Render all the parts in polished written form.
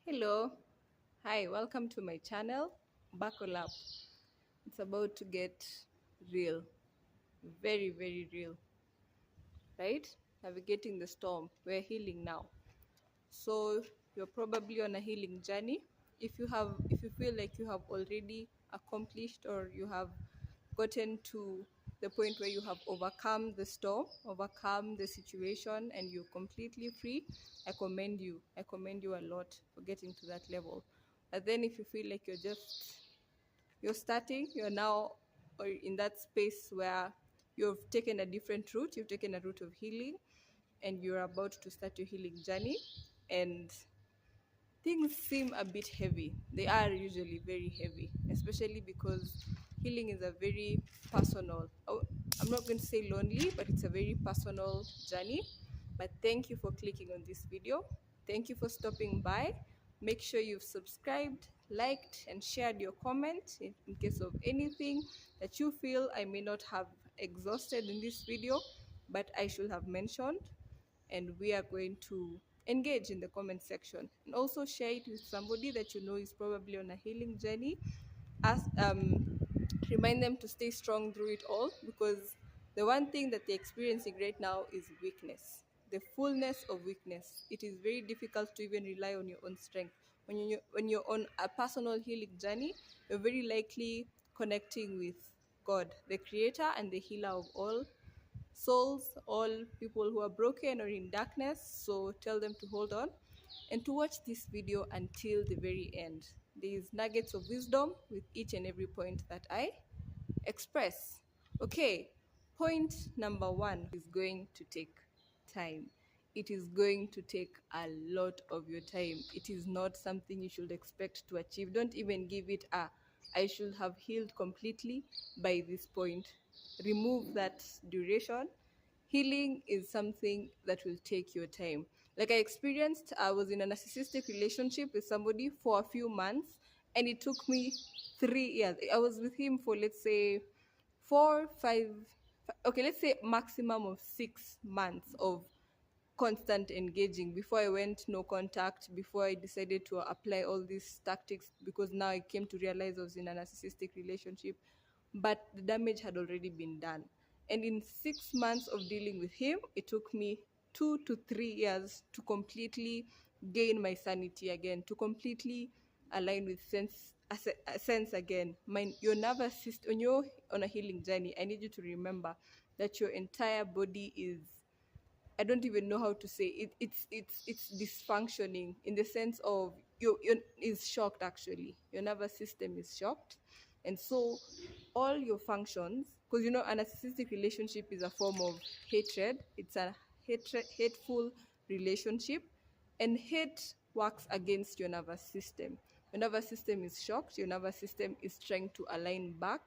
Hello, hi, welcome to my channel. Buckle up. It's about to get real, very, very real, right? Navigating the storm. We're healing now. So you're probably on a healing journey. If you feel like you have already accomplished or you have gotten to the point where you have overcome the storm, overcome the situation, and you're completely free, I commend you. I commend you a lot for getting to that level. But then if you feel like you're now or in that space where you've taken a different route, you've taken a route of healing, and you're about to start your healing journey, and things seem a bit heavy. They are usually very heavy, especially because healing is a very personal, I'm not going to say lonely, but it's a very personal journey. But thank you for clicking on this video. Thank you for stopping by. Make sure you've subscribed, liked, and shared your comment in case of anything that you feel I may not have exhausted in this video, but I should have mentioned. And we are going to engage in the comment section, and also share it with somebody that you know is probably on a healing journey. Ask Remind them to stay strong through it all, because the one thing that they're experiencing right now is weakness, the fullness of weakness. It is very difficult to even rely on your own strength when you're on a personal healing journey. You're very likely connecting with God, the creator and the healer of all souls, all people who are broken or in darkness. So tell them to hold on and to watch this video until the very end. These nuggets of wisdom with each and every point that I express. Okay, point number one is going to take time. It is going to take a lot of your time. It is not something you should expect to achieve. Don't even give it a I should have healed completely by this point. Remove that duration. Healing is something that will take your time. Like I experienced, I was in a narcissistic relationship with somebody for a few months, and it took me 3 years. I was with him for, let's say, 4 5 okay, let's say maximum of 6 months of constant engaging before I went no contact, before I decided to apply all these tactics, because now I came to realize I was in a narcissistic relationship, but the damage had already been done. And in 6 months of dealing with him, it took me 2 to 3 years to completely gain my sanity again, to completely align with sense again. Your nervous system, when you're on a healing journey, I need you to remember that your entire body is, I don't even know how to say it. It's dysfunctioning in the sense of you is shocked actually. Your nervous system is shocked, and so all your functions, because a narcissistic relationship is a form of hatred. It's a hateful relationship, and hate works against your nervous system. Your nervous system is shocked. Your nervous system is trying to align back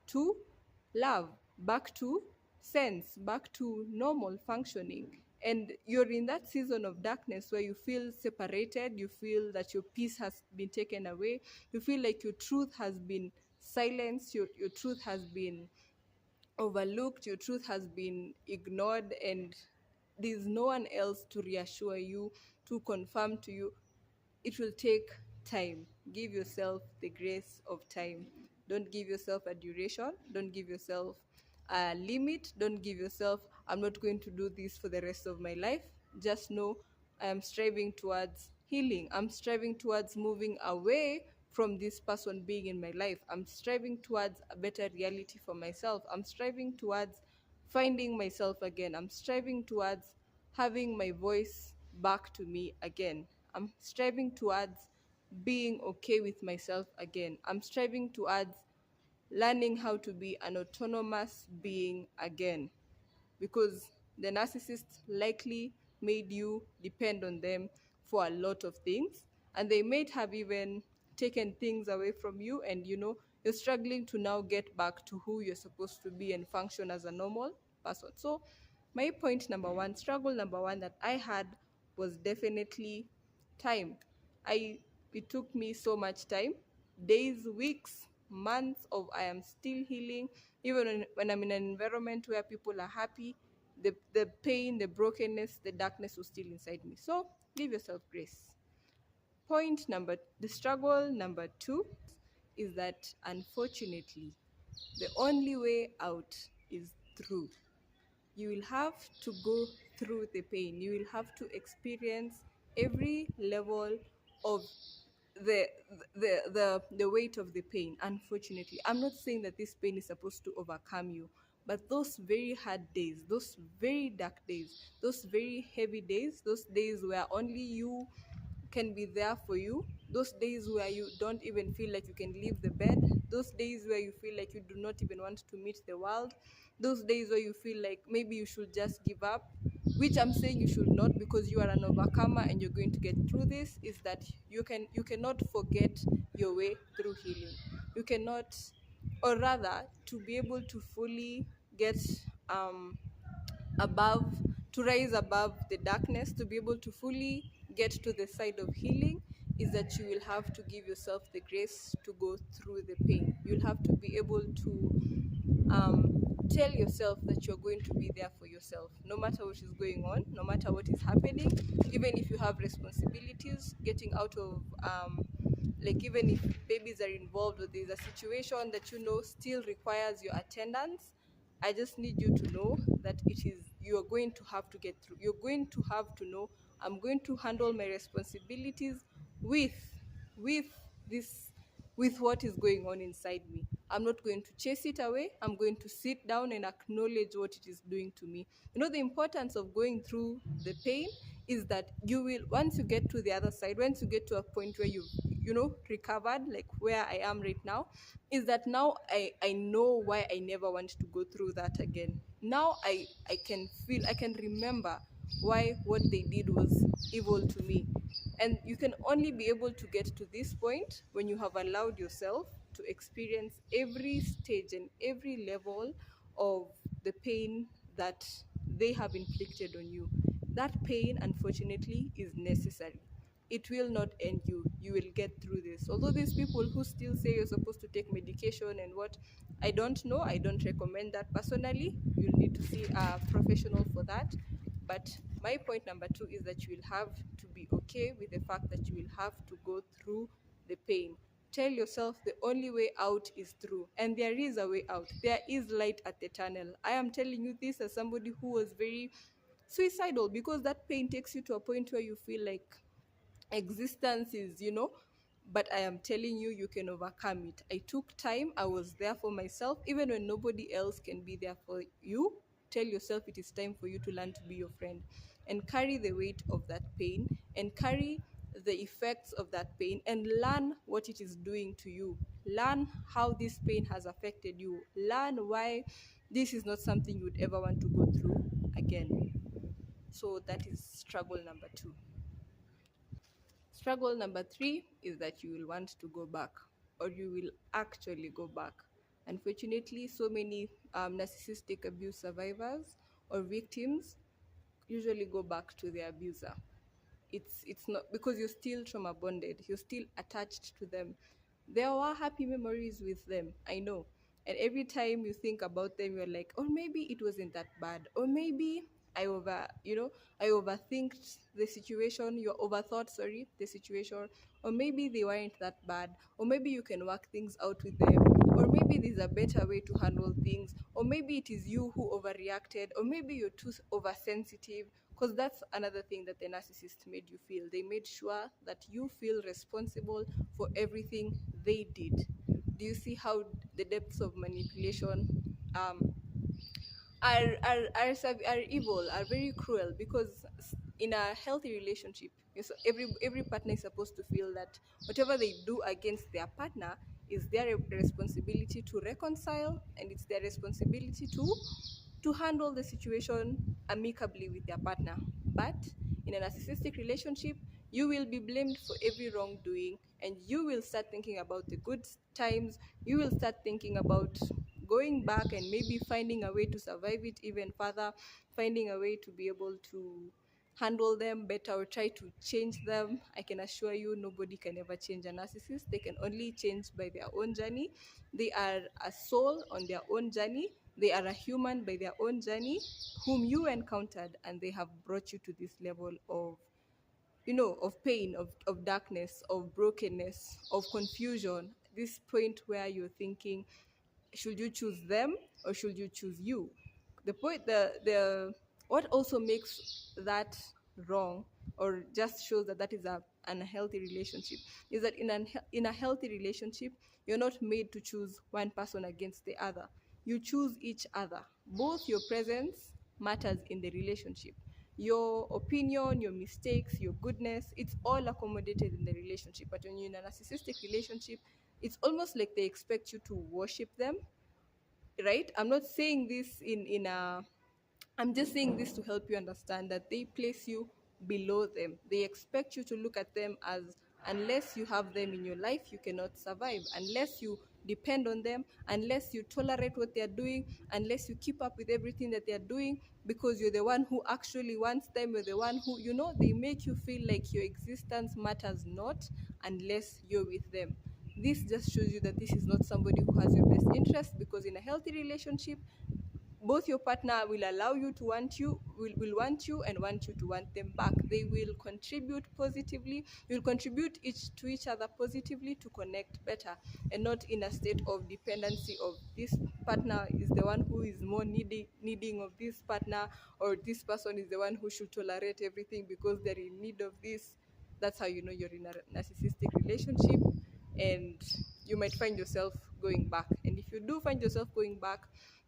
to love, back to sense, back to normal functioning. And you're in that season of darkness where you feel separated, you feel that your peace has been taken away, you feel like your truth has been silenced, your truth has been overlooked, your truth has been ignored, and there's no one else to reassure you, to confirm to you. It will take time. Give yourself the grace of time. Don't give yourself a duration. Don't give yourself a limit. Don't give yourself, I'm not going to do this for the rest of my life. Just know I am striving towards healing. I'm striving towards moving away from this person being in my life. I'm striving towards a better reality for myself. I'm striving towards finding myself again. I'm striving towards having my voice back to me again. I'm striving towards being okay with myself again. I'm striving towards learning how to be an autonomous being again, because the narcissist likely made you depend on them for a lot of things, and they might have even taken things away from you, and you're struggling to now get back to who you're supposed to be and function as a normal person. So my point number one, struggle number one that I had, was definitely time. I It took me so much time, days, weeks, months of I am still healing. Even when I'm in an environment where people are happy, the pain, the brokenness, the darkness was still inside me. So give yourself grace. The struggle number two is that unfortunately, the only way out is through. You will have to go through the pain. You will have to experience every level of the the weight of the pain. Unfortunately, I'm not saying that this pain is supposed to overcome you, but those very hard days, those very dark days, those very heavy days, those days where only you can be there for you, those days where you don't even feel like you can leave the bed, those days where you feel like you do not even want to meet the world, those days where you feel like maybe you should just give up, which I'm saying you should not, because you are an overcomer and you're going to get through this. Is that you cannot forget your way through healing. You cannot, or rather, to be able to fully get um above, to rise above the darkness, to be able to fully get to the side of healing, is that you will have to give yourself the grace to go through the pain. You'll have to be able to tell yourself that you're going to be there for yourself, no matter what is going on, no matter what is happening, even if you have responsibilities, getting out of like, even if babies are involved or there's a situation that you know still requires your attendance. I just need you to know that it is, you are going to have to get through. You're going to have to know, I'm going to handle my responsibilities with with this, with what is going on inside me. I'm not going to chase it away. I'm going to sit down and acknowledge what it is doing to me. You know, the importance of going through the pain is that you will, once you get to the other side, once you get to a point where you've, you know, recovered, like where I am right now, is that now I know why I never want to go through that again. Now I can feel, I can remember why what they did was evil to me. And you can only be able to get to this point when you have allowed yourself to experience every stage and every level of the pain that they have inflicted on you. That pain, unfortunately, is necessary. It will not end you. You will get through this. Although these people who still say you're supposed to take medication and what, I don't know. I don't recommend that personally. You'll need to see a professional for that. But my point number two is that you will have to be okay with the fact that you will have to go through the pain. Tell yourself the only way out is through, and there is a way out. There is light at the tunnel. I am telling you this as somebody who was very suicidal, because that pain takes you to a point where you feel like existence is, you know, but I am telling you, you can overcome it. I took time. I was there for myself, even when nobody else can be there for you. Tell yourself it is time for you to learn to be your friend and carry the weight of that pain and carry the effects of that pain and learn what it is doing to you. Learn how this pain has affected you. Learn why this is not something you would ever want to go through again. So that is struggle number two. Struggle number three is that you will want to go back, or you will actually go back. Unfortunately, so many narcissistic abuse survivors or victims usually go back to their abuser. It's not because you're still trauma bonded, you're still attached to them. There were happy memories with them, I know, and every time you think about them, you're like, or maybe it wasn't that bad, or maybe I over, you know, I overthinked the situation. You overthought, sorry, the situation, or maybe they weren't that bad, or maybe you can work things out with them, or maybe there's a better way to handle things, or maybe it is you who overreacted, or maybe you're too oversensitive. Because that's another thing that the narcissist made you feel. They made sure that you feel responsible for everything they did. Do you see how the depths of manipulation um, are evil, are very cruel? Because in a healthy relationship, every partner is supposed to feel that whatever they do against their partner is their responsibility to reconcile, and it's their responsibility to handle the situation amicably with their partner. But in a narcissistic relationship, you will be blamed for every wrongdoing, and you will start thinking about the good times. You will start thinking about going back and maybe finding a way to survive it even further, finding a way to be able to handle them better or try to change them. I can assure you, nobody can ever change a narcissist. They can only change by their own journey. They are a soul on their own journey. They are a human by their own journey, whom you encountered, and they have brought you to this level of of pain, of darkness, of brokenness, of confusion, this point where you're thinking, should you choose them or should you choose you? The point, the what also makes that wrong, or just shows that that is a unhealthy relationship, is that in a healthy relationship, you're not made to choose one person against the other. You choose each other. Both your presence matters in the relationship. Your opinion, your mistakes, your goodness, it's all accommodated in the relationship. But when you're in a narcissistic relationship, it's almost like they expect you to worship them, right? I'm not saying this in a I'm just saying this to help you understand that they place you below them. They expect you to look at them as, unless you have them in your life, you cannot survive. Unless you depend on them, unless you tolerate what they're doing, unless you keep up with everything that they're doing, because you're the one who actually wants them, you're the one who, they make you feel like your existence matters not unless you're with them. This just shows you that this is not somebody who has your best interest, because in a healthy relationship, both your partner will allow you to want you, will want you and want you to want them back. They will contribute positively. You'll contribute each to each other positively to connect better, and not in a state of dependency of this partner is the one who is more needing of this partner, or this person is the one who should tolerate everything because they're in need of this. That's how you know you're in a narcissistic relationship, and you might find yourself going back. And if you do find yourself going back,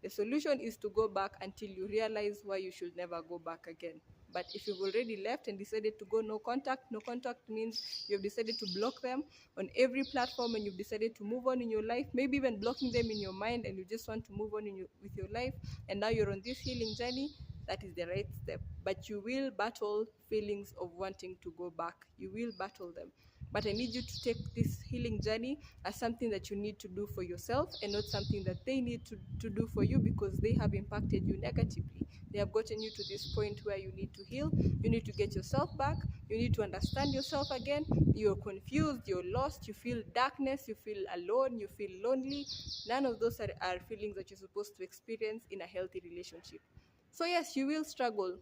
the solution is to go back until you realize why you should never go back again. But if you've already left and decided to go no contact means you've decided to block them on every platform, and you've decided to move on in your life, maybe even blocking them in your mind, and you just want to move on with your life, and now you're on this healing journey. That is the right step. But you will battle feelings of wanting to go back. You will battle them. But I need you to take this healing journey as something that you need to do for yourself, and not something that they need to do for you, because they have impacted you negatively. They have gotten you to this point where you need to heal. You need to get yourself back. You need to understand yourself again. You're confused. You're lost. You feel darkness. You feel alone. You feel lonely. None of those are feelings that you're supposed to experience in a healthy relationship. So yes, you will struggle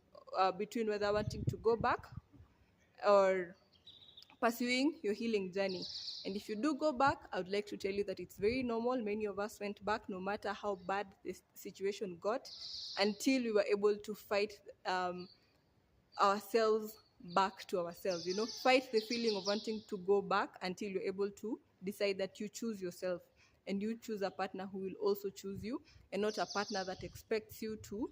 between whether wanting to go back or pursuing your healing journey. And if you do go back, I would like to tell you that it's very normal. Many of us went back, no matter how bad this situation got, until we were able to fight ourselves back to ourselves. Fight the feeling of wanting to go back until you're able to decide that you choose yourself, and you choose a partner who will also choose you, and not a partner that expects you to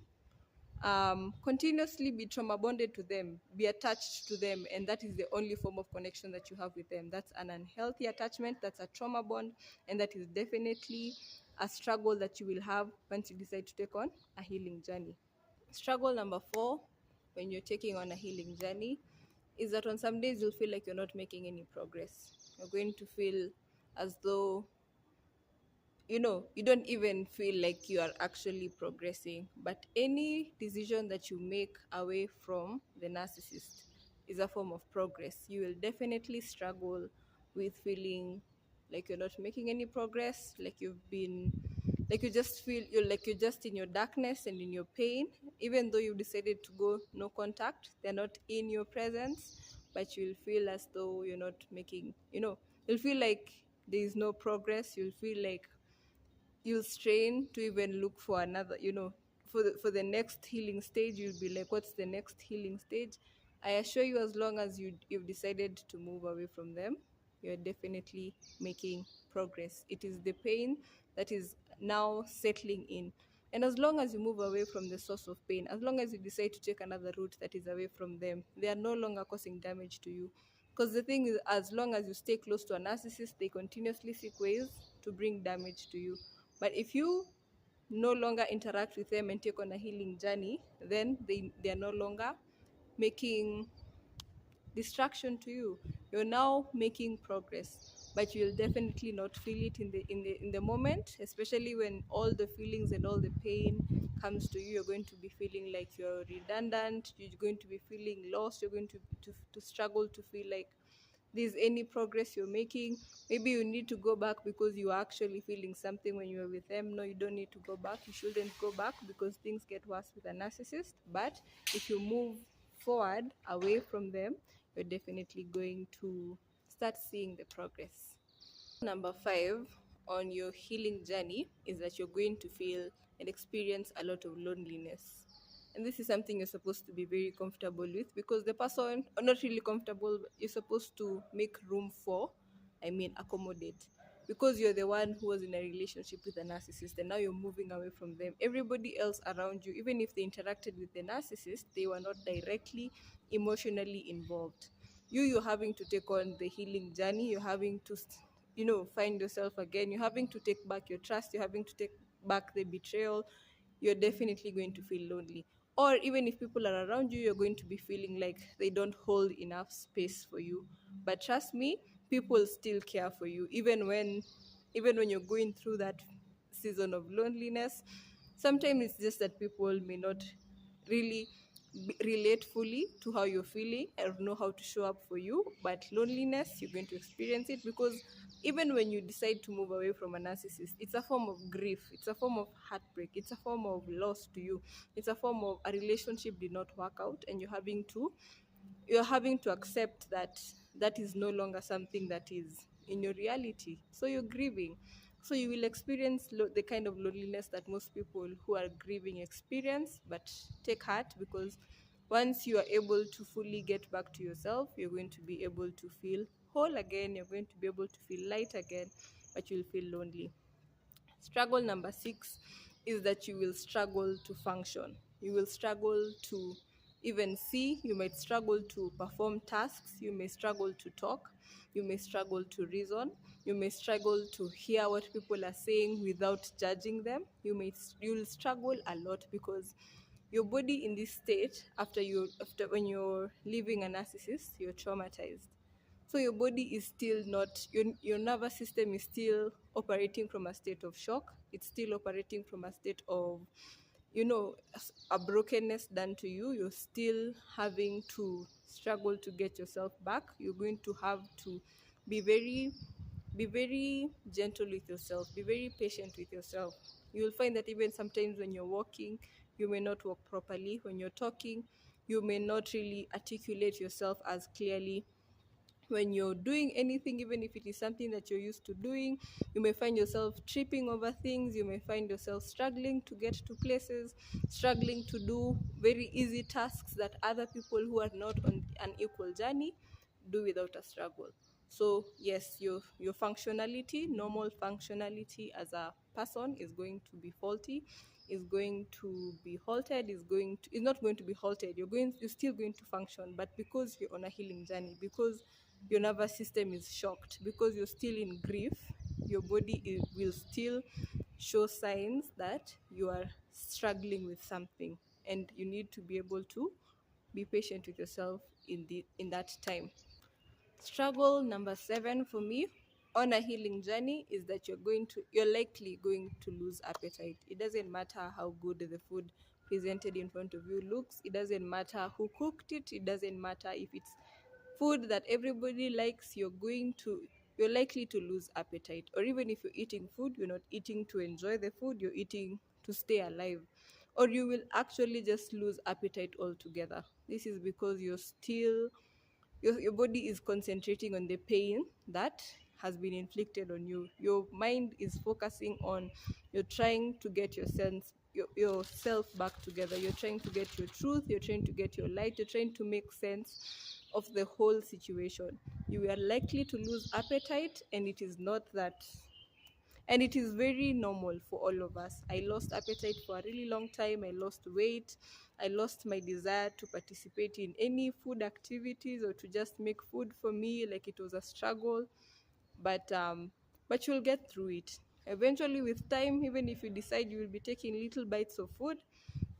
continuously be trauma bonded to them, be attached to them, and that is the only form of connection that you have with them. That's an unhealthy attachment, that's a trauma bond, and that is definitely a struggle that you will have once you decide to take on a healing journey. Struggle number 4, when you're taking on a healing journey, is that on some days you'll feel like you're not making any progress. You're going to feel as though you don't even feel like you are actually progressing. But any decision that you make away from the narcissist is a form of progress. You will definitely struggle with feeling like you're not making any progress, like you just feel you're just in your darkness and in your pain, even though you decided to go no contact. They're not in your presence, but you'll feel as though you're not making, you'll feel like there is no progress. You'll feel like you'll strain to even look for another, for the next healing stage. You'll be like, what's the next healing stage? I assure you, as long as you've decided to move away from them, you're definitely making progress. It is the pain that is now settling in. And as long as you move away from the source of pain, as long as you decide to take another route that is away from them, they are no longer causing damage to you. Because the thing is, as long as you stay close to a narcissist, they continuously seek ways to bring damage to you. But if you no longer interact with them and take on a healing journey, then they are no longer making distraction to you. You're now making progress, but you'll definitely not feel it in the moment, especially when all the feelings and all the pain comes to you. You're going to be feeling like you're redundant. You're going to be feeling lost. You're going to struggle to feel like there's any progress you're making. Maybe you need to go back because you are actually feeling something when you were with them. No, you don't need to go back. You shouldn't go back, because things get worse with a narcissist. But if you move forward away from them, you're definitely going to start seeing the progress. Number 5 on your healing journey is that you're going to feel and experience a lot of loneliness. And this is something you're supposed to be very comfortable with, because the person, or not really comfortable, but you're supposed to make room for, accommodate. Because you're the one who was in a relationship with a narcissist and now you're moving away from them. Everybody else around you, even if they interacted with the narcissist, they were not directly emotionally involved. You're having to take on the healing journey. You're having to find yourself again. You're having to take back your trust. You're having to take back the betrayal. You're definitely going to feel lonely. Or even if people are around you, you're going to be feeling like they don't hold enough space for you. But trust me, people still care for you, even when you're going through that season of loneliness. Sometimes it's just that people may not really relate fully to how you're feeling or know how to show up for you. But loneliness, you're going to experience it, because even when you decide to move away from a narcissist, it's a form of grief, it's a form of heartbreak, it's a form of loss to you. It's a form of a relationship did not work out, and you're having to accept that that is no longer something that is in your reality. So you're grieving. So you will experience the kind of loneliness that most people who are grieving experience. But take heart, because once you are able to fully get back to yourself, you're going to be able to feel whole again. You're going to be able to feel light again, but you'll feel lonely. Struggle number 6 is that you will struggle to function. You will struggle to even see. You might struggle to perform tasks. You may struggle to talk. You may struggle to reason. You may struggle to hear what people are saying without judging them. You'll struggle a lot, because your body in this state, after when you're leaving a narcissist, you're traumatized. So your body is still not, your nervous system is still operating from a state of shock. It's still operating from a state of, a brokenness done to you. You're still having to struggle to get yourself back. You're going to have to be very gentle with yourself, be very patient with yourself. You'll find that even sometimes when you're walking, you may not walk properly. When you're talking, you may not really articulate yourself as clearly. When you're doing anything, even if it is something that you're used to doing, you may find yourself tripping over things. You may find yourself struggling to get to places, struggling to do very easy tasks that other people who are not on an equal journey do without a struggle. So yes, your functionality, normal functionality as a person, is going to be faulty, is going to be halted, is not going to be halted. You're still going to function, but because you're on a healing journey, because your nervous system is shocked, because you're still in grief, your body will still show signs that you are struggling with something, and you need to be able to be patient with yourself in that time. Struggle number 7 for me on a healing journey is that you're likely going to lose appetite. It doesn't matter how good the food presented in front of you looks. It doesn't matter who cooked it. It doesn't matter if it's food that everybody likes. You're likely to lose appetite. Or even if you're eating food, you're not eating to enjoy the food, you're eating to stay alive. Or you will actually just lose appetite altogether. This is because your body is concentrating on the pain that has been inflicted on you. Your mind is focusing on, you're trying to get yourself back together. You're trying to get your truth. You're trying to get your light. You're trying to make sense of the whole situation. You are likely to lose appetite, and it is very normal for all of us. I lost appetite for a really long time. I lost weight. I lost my desire to participate in any food activities or to just make food for me. Like, it was a struggle, but you'll get through it. Eventually, with time, even if you decide you will be taking little bites of food,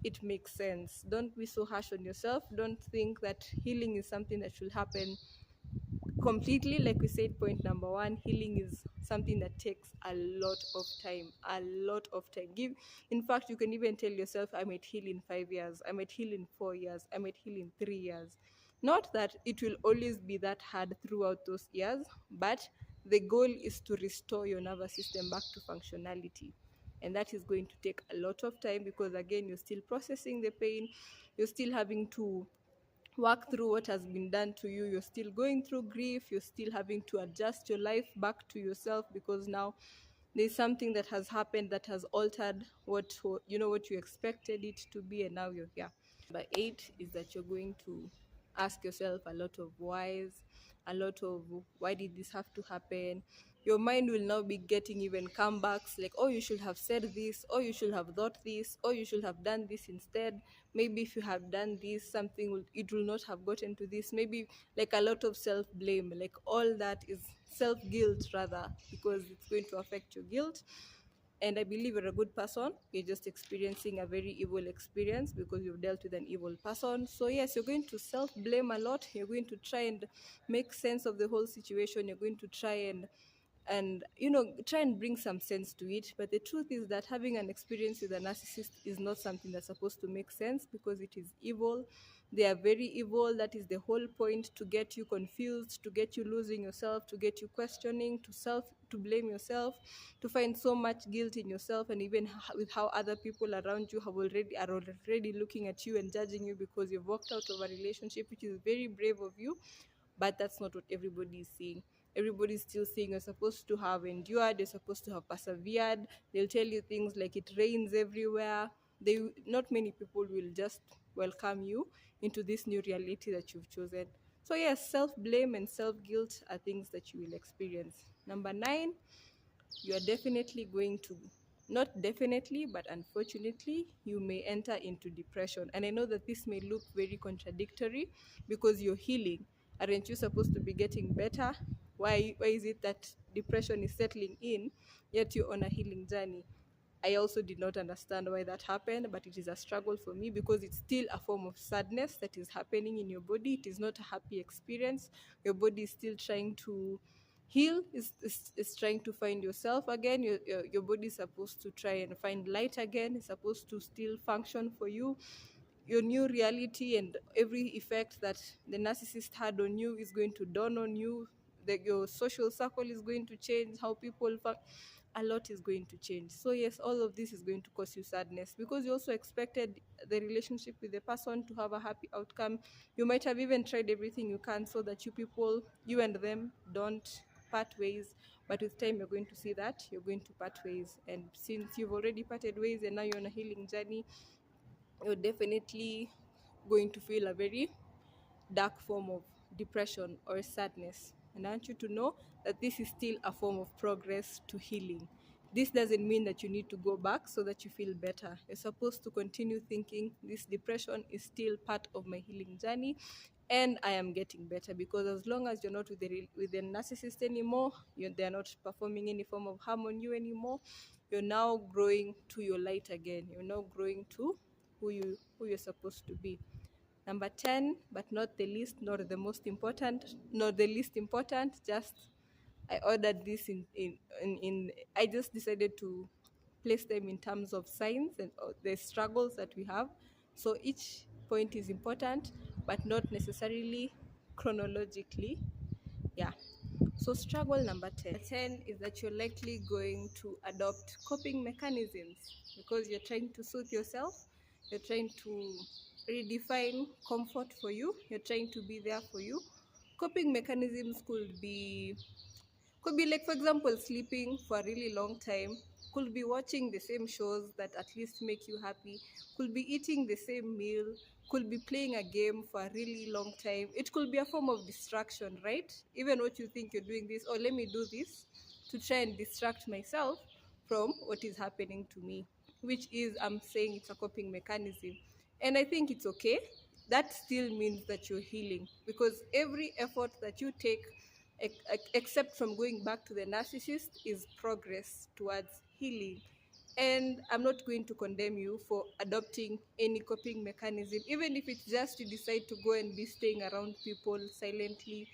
it makes sense. Don't be so harsh on yourself. Don't think that healing is something that should happen completely. Like we said, point number 1, healing is something that takes a lot of time. In fact, you can even tell yourself, I might heal in 5 years, I might heal in 4 years, I might heal in 3 years. Not that it will always be that hard throughout those years, but the goal is to restore your nervous system back to functionality. And that is going to take a lot of time, because again, you're still processing the pain. You're still having to work through what has been done to you. You're still going through grief, you're still having to adjust your life back to yourself, because now there's something that has happened that has altered what you expected it to be, and now you're here. Number 8 is that you're going to ask yourself a lot of whys, a lot of why did this have to happen. Your mind will now be getting even comebacks like, oh, you should have said this, or you should have thought this, or you should have done this instead. Maybe if you had done this, it will not have gotten to this. Maybe like a lot of self blame, like all that is self guilt rather, because it's going to affect your guilt. And I believe you're a good person. You're just experiencing a very evil experience because you've dealt with an evil person. So yes, you're going to self-blame a lot. You're going to try and make sense of the whole situation. You're going to try and try and bring some sense to it. But the truth is that having an experience with a narcissist is not something that's supposed to make sense, because it is evil. They are very evil. That is the whole point, to get you confused, to get you losing yourself, to get you questioning, to blame yourself, to find so much guilt in yourself, and even with how other people around you are already looking at you and judging you because you've walked out of a relationship, which is very brave of you. But that's not what everybody is seeing. Everybody's still saying you're supposed to have endured, you're supposed to have persevered. They'll tell you things like it rains everywhere. Not many people will just welcome you into this new reality that you've chosen. So yes, self-blame and self-guilt are things that you will experience. Number 9, you are definitely going to, not definitely, but unfortunately, you may enter into depression. And I know that this may look very contradictory, because you're healing. Aren't you supposed to be getting better? Why is it that depression is settling in, yet you're on a healing journey? I also did not understand why that happened, but it is a struggle for me, because it's still a form of sadness that is happening in your body. It is not a happy experience. Your body is still trying to heal, is trying to find yourself again. Your body is supposed to try and find light again. It's supposed to still function for you. Your new reality and every effect that the narcissist had on you is going to dawn on you. Your social circle is going to change, how people a lot is going to change. So yes, all of this is going to cause you sadness, because you also expected the relationship with the person to have a happy outcome. You might have even tried everything you can so that you and them don't part ways. But with time, you're going to see that you're going to part ways. And since you've already parted ways and now you're on a healing journey, you're definitely going to feel a very dark form of depression or sadness. And I want you to know that this is still a form of progress to healing. This doesn't mean that you need to go back so that you feel better. You're supposed to continue thinking this depression is still part of my healing journey, and I am getting better. Because as long as you're not with the narcissist anymore, they're not performing any form of harm on you anymore, you're now growing to your light again. You're now growing to who you're supposed to be. Number 10, but not the least, not the least important, just I ordered this I just decided to place them in terms of signs and the struggles that we have. So each point is important, but not necessarily chronologically. Yeah. So struggle number 10 is that you're likely going to adopt coping mechanisms, because you're trying to soothe yourself, you're trying to redefine comfort for you, you're trying to be there for you. Coping mechanisms could be like, for example, sleeping for a really long time, could be watching the same shows that at least make you happy, could be eating the same meal, could be playing a game for a really long time. It could be a form of distraction, right? Even what you think you're doing this, or let me do this to try and distract myself from what is happening to me, which is, I'm saying it's a coping mechanism. And I think it's okay. That still means that you're healing, because every effort that you take, except from going back to the narcissist, is progress towards healing. And I'm not going to condemn you for adopting any coping mechanism, even if it's just you decide to go and be staying around people silently,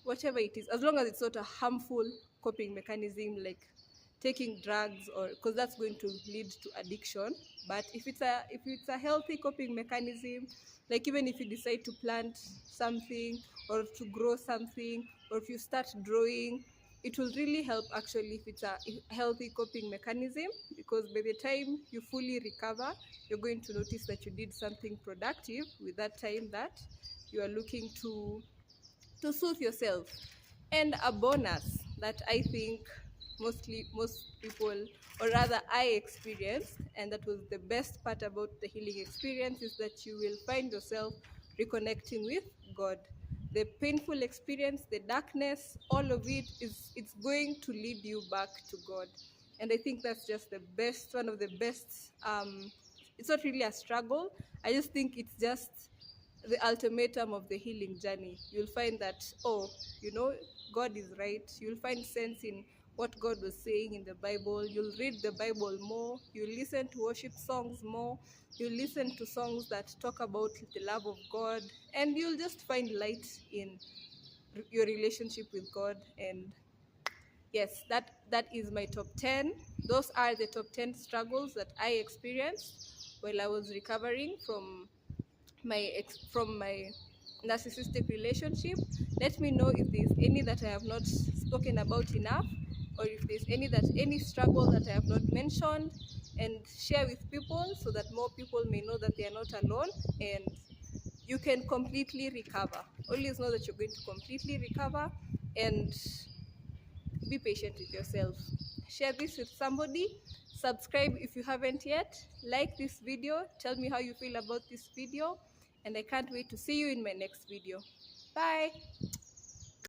whatever it is, as long as it's not a harmful coping mechanism like taking drugs, or because that's going to lead to addiction. But if it's a healthy coping mechanism, like even if you decide to plant something or to grow something, or if you start drawing, it will really help actually if it's a healthy coping mechanism, because by the time you fully recover, you're going to notice that you did something productive with that time that you are looking to soothe yourself. And a bonus that I think most people, or rather I experienced, and that was the best part about the healing experience, is that you will find yourself reconnecting with God. The painful experience, the darkness, all of it is, it's going to lead you back to God. And I think that's just the best, one of the best. It's not really a struggle. I just think it's just the ultimatum of the healing journey. You'll find that, oh, you know, God is right. You'll find sense in what God was saying in the Bible. You'll read the Bible more. You'll listen to worship songs more. You'll listen to songs that talk about the love of God. And you'll just find light in your relationship with God. And yes, that is my top 10. Those are the top 10 struggles that I experienced while I was recovering from my narcissistic relationship. Let me know if there's any that I have not spoken about enough, or if there's any struggle that I have not mentioned, and share with people so that more people may know that they are not alone, and you can completely recover. Always know that you're going to completely recover, and be patient with yourself. Share this with somebody. Subscribe if you haven't yet. Like this video. Tell me how you feel about this video. And I can't wait to see you in my next video. Bye.